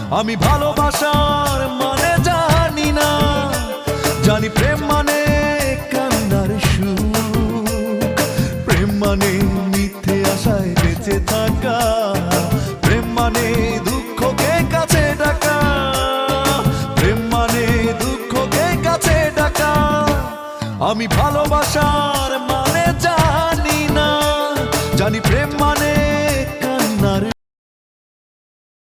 আমি ভালোবাসার মানে জানি না, জানি প্রেম মানে কান্নার সুর, প্রেম মানে মিথ্যে আশায় বেঁচে থাকা, প্রেম মানে দুঃখকে কাছে ডাকা, প্রেম মানে দুঃখকে কাছে ডাকা। আমি ভালোবাসা